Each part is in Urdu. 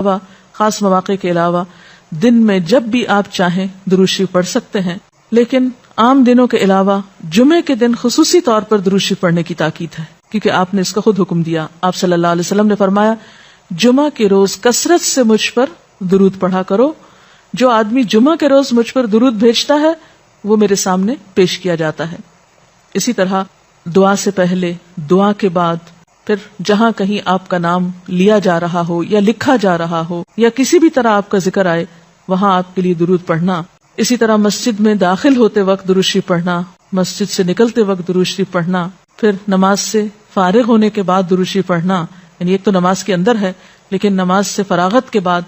علاوہ خاص مواقع کے علاوہ دن میں جب بھی آپ چاہیں درود شریف پڑھ سکتے ہیں، لیکن عام دنوں کے علاوہ جمعے کے دن خصوصی طور پر درود شریف پڑھنے کی تاکید ہے، کیونکہ آپ نے اس کا خود حکم دیا. آپ صلی اللہ علیہ وسلم نے فرمایا جمعہ کے روز کثرت سے مجھ پر درود پڑھا کرو. جو آدمی جمعہ کے روز مجھ پر درود بھیجتا ہے وہ میرے سامنے پیش کیا جاتا ہے. اسی طرح دعا سے پہلے، دعا کے بعد، پھر جہاں کہیں آپ کا نام لیا جا رہا ہو یا لکھا جا رہا ہو یا کسی بھی طرح آپ کا ذکر آئے وہاں آپ کے لیے درود پڑھنا. اسی طرح مسجد میں داخل ہوتے وقت درود شریف پڑھنا، مسجد سے نکلتے وقت درود شریف پڑھنا، پھر نماز سے فارغ ہونے کے بعد درود شریف پڑھنا. یعنی ایک تو نماز کے اندر ہے، لیکن نماز سے فراغت کے بعد،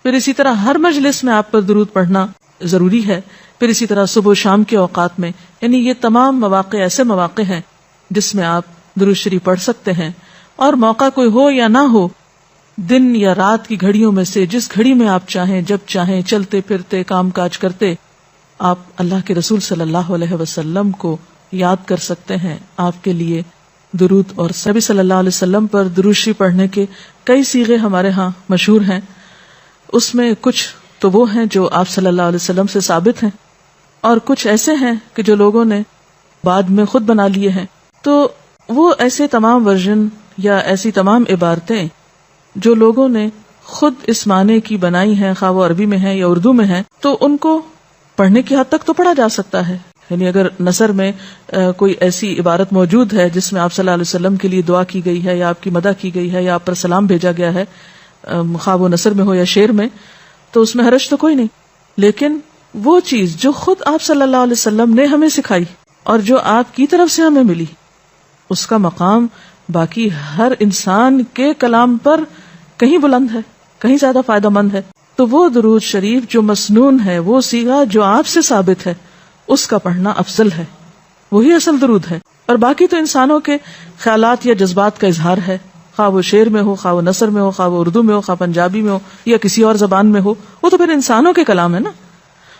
پھر اسی طرح ہر مجلس میں آپ پر درود پڑھنا ضروری ہے. پھر اسی طرح صبح و شام کے اوقات میں، یعنی یہ تمام مواقع ایسے مواقع ہیں جس میں آپ درود شریف پڑھ سکتے ہیں. اور موقع کوئی ہو یا نہ ہو، دن یا رات کی گھڑیوں میں سے جس گھڑی میں آپ چاہیں، جب چاہیں، چلتے پھرتے کام کاج کرتے، آپ اللہ کے رسول صلی اللہ علیہ وسلم کو یاد کر سکتے ہیں. آپ کے لیے درود اور نبی صلی اللہ علیہ وسلم پر درود شریف پڑھنے کے کئی صیغے ہمارے ہاں مشہور ہیں. اس میں کچھ تو وہ ہیں جو آپ صلی اللہ علیہ وسلم سے ثابت ہیں، اور کچھ ایسے ہیں کہ جو لوگوں نے بعد میں خود بنا لیے ہیں. تو وہ ایسے تمام ورژن یا ایسی تمام عبارتیں جو لوگوں نے خود اس معنی کی بنائی ہیں، خواہ وہ عربی میں ہیں یا اردو میں ہیں، تو ان کو پڑھنے کی حد تک تو پڑھا جا سکتا ہے. یعنی اگر نثر میں کوئی ایسی عبارت موجود ہے جس میں آپ صلی اللہ علیہ وسلم کے لیے دعا کی گئی ہے یا آپ کی مدح کی گئی ہے یا آپ پر سلام بھیجا گیا ہے، خواہ وہ نثر میں ہو یا شعر میں، تو اس میں حرج تو کوئی نہیں. لیکن وہ چیز جو خود آپ صلی اللہ علیہ وسلم نے ہمیں سکھائی اور جو آپ کی طرف سے ہمیں ملی، اس کا مقام باقی ہر انسان کے کلام پر کہیں بلند ہے، کہیں زیادہ فائدہ مند ہے. تو وہ درود شریف جو مسنون ہے، وہ صیغہ جو آپ سے ثابت ہے، اس کا پڑھنا افضل ہے، وہی اصل درود ہے. اور باقی تو انسانوں کے خیالات یا جذبات کا اظہار ہے، خواہ وہ شعر میں ہو، خواہ وہ نثر میں ہو، خواہ وہ اردو میں ہو، خواہ پنجابی میں ہو یا کسی اور زبان میں ہو، وہ تو پھر انسانوں کے کلام ہے نا.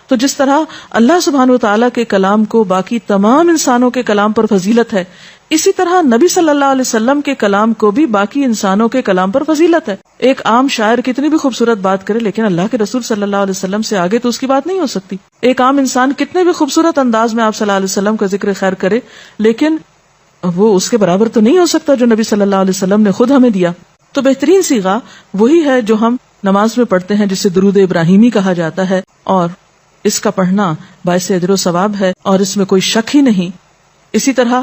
تو جس طرح اللہ سبحانہ و تعالیٰ کے کلام کو باقی تمام انسانوں کے کلام پر فضیلت ہے، اسی طرح نبی صلی اللہ علیہ وسلم کے کلام کو بھی باقی انسانوں کے کلام پر فضیلت ہے. ایک عام شاعر کتنی بھی خوبصورت بات کرے، لیکن اللہ کے رسول صلی اللہ علیہ وسلم سے آگے تو اس کی بات نہیں ہو سکتی. ایک عام انسان کتنے بھی خوبصورت انداز میں آپ صلی اللہ علیہ وسلم کا ذکر خیر کرے، لیکن وہ اس کے برابر تو نہیں ہو سکتا جو نبی صلی اللہ علیہ وسلم نے خود ہمیں دیا. تو بہترین صیغہ وہی ہے جو ہم نماز میں پڑھتے ہیں، جسے درود ابراہیمی کہا جاتا ہے، اور اس کا پڑھنا باعث اجر و ثواب ہے اور اس میں کوئی شک ہی نہیں. اسی طرح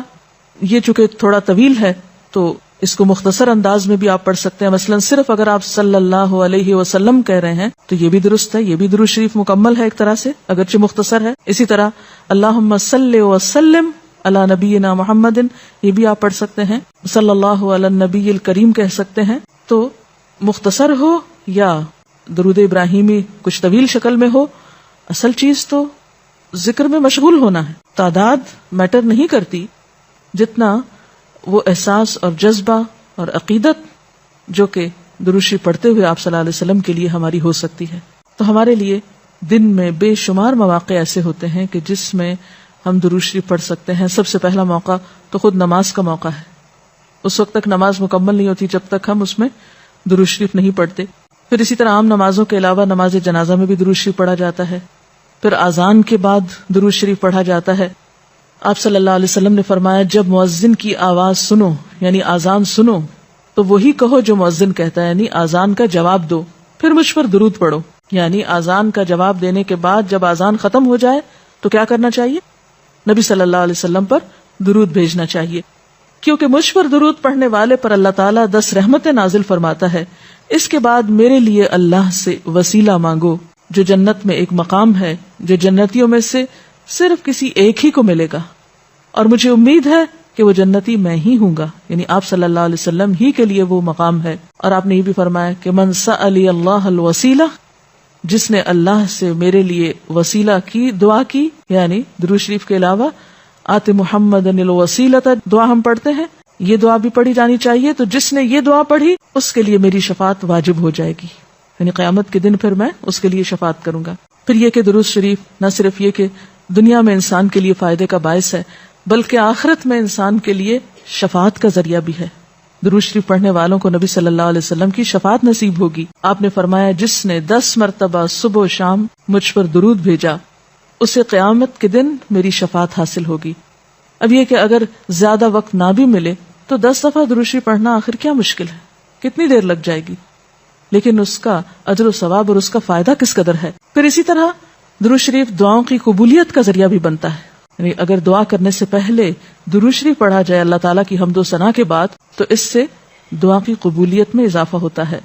یہ چونکہ تھوڑا طویل ہے تو اس کو مختصر انداز میں بھی آپ پڑھ سکتے ہیں. مثلا صرف اگر آپ صلی اللہ علیہ وسلم کہہ رہے ہیں تو یہ بھی درست ہے، یہ بھی درود شریف مکمل ہے ایک طرح سے، اگرچہ مختصر ہے. اسی طرح اللہم صلی وسلم علی نبینا محمد، یہ بھی آپ پڑھ سکتے ہیں. صلی اللہ علی النبی الکریم کہہ سکتے ہیں. تو مختصر ہو یا درود ابراہیمی کچھ طویل شکل میں ہو، اصل چیز تو ذکر میں مشغول ہونا ہے. تعداد میٹر نہیں کرتی، جتنا وہ احساس اور جذبہ اور عقیدت جو کہ درود شریف پڑھتے ہوئے آپ صلی اللہ علیہ وسلم کے لیے ہماری ہو سکتی ہے. تو ہمارے لیے دن میں بے شمار مواقع ایسے ہوتے ہیں کہ جس میں ہم درود شریف پڑھ سکتے ہیں. سب سے پہلا موقع تو خود نماز کا موقع ہے. اس وقت تک نماز مکمل نہیں ہوتی جب تک ہم اس میں درود شریف نہیں پڑھتے. پھر اسی طرح عام نمازوں کے علاوہ نماز جنازہ میں بھی درود شریف پڑھا جاتا ہے. پھر اذان کے بعد درود شریف پڑھا جاتا ہے. آپ صلی اللہ علیہ وسلم نے فرمایا جب مؤذن کی آواز سنو، یعنی اذان سنو، تو وہی کہو جو مؤذن کہتا ہے، یعنی اذان کا جواب دو، پھر مجھ پر درود پڑھو. یعنی اذان کا جواب دینے کے بعد جب اذان ختم ہو جائے تو کیا کرنا چاہیے؟ نبی صلی اللہ علیہ وسلم پر درود بھیجنا چاہیے، کیونکہ مجھ پر درود پڑھنے والے پر اللہ تعالیٰ 10 رحمتیں نازل فرماتا ہے. اس کے بعد میرے لیے اللہ سے وسیلہ مانگو، جو جنت میں ایک مقام ہے جو جنتیوں میں سے صرف کسی ایک ہی کو ملے گا، اور مجھے امید ہے کہ وہ جنتی میں ہی ہوں گا. یعنی آپ صلی اللہ علیہ وسلم ہی کے لیے وہ مقام ہے. اور آپ نے یہ بھی فرمایا کہ من سألی اللہ الوسیلہ، جس نے اللہ سے میرے لیے وسیلہ کی دعا کی، یعنی درود شریف کے علاوہ آت محمد الوسیلۃ دعا ہم پڑھتے ہیں، یہ دعا بھی پڑھی جانی چاہیے. تو جس نے یہ دعا پڑھی اس کے لیے میری شفاعت واجب ہو جائے گی، یعنی قیامت کے دن پھر میں اس کے لیے شفاعت کروں گا. پھر یہ کہ درود شریف نہ صرف یہ کہ دنیا میں انسان کے لیے فائدے کا باعث ہے، بلکہ آخرت میں انسان کے لیے شفاعت کا ذریعہ بھی ہے. درود شریف پڑھنے والوں کو نبی صلی اللہ علیہ وسلم کی شفاعت نصیب ہوگی. آپ نے فرمایا جس نے 10 مرتبہ صبح و شام مجھ پر درود بھیجا اسے قیامت کے دن میری شفاعت حاصل ہوگی. اب یہ کہ اگر زیادہ وقت نہ بھی ملے تو 10 دفعہ درود شریف پڑھنا آخر کیا مشکل ہے, کتنی دیر لگ جائے گی, لیکن اس کا اجر و ثواب اور اس کا فائدہ کس قدر ہے. پھر اسی طرح درود شریف دعاؤں کی قبولیت کا ذریعہ بھی بنتا ہے. یعنی اگر دعا کرنے سے پہلے درود شریف پڑھا جائے اللہ تعالیٰ کی حمد و ثنا کے بعد تو اس سے دعا کی قبولیت میں اضافہ ہوتا ہے.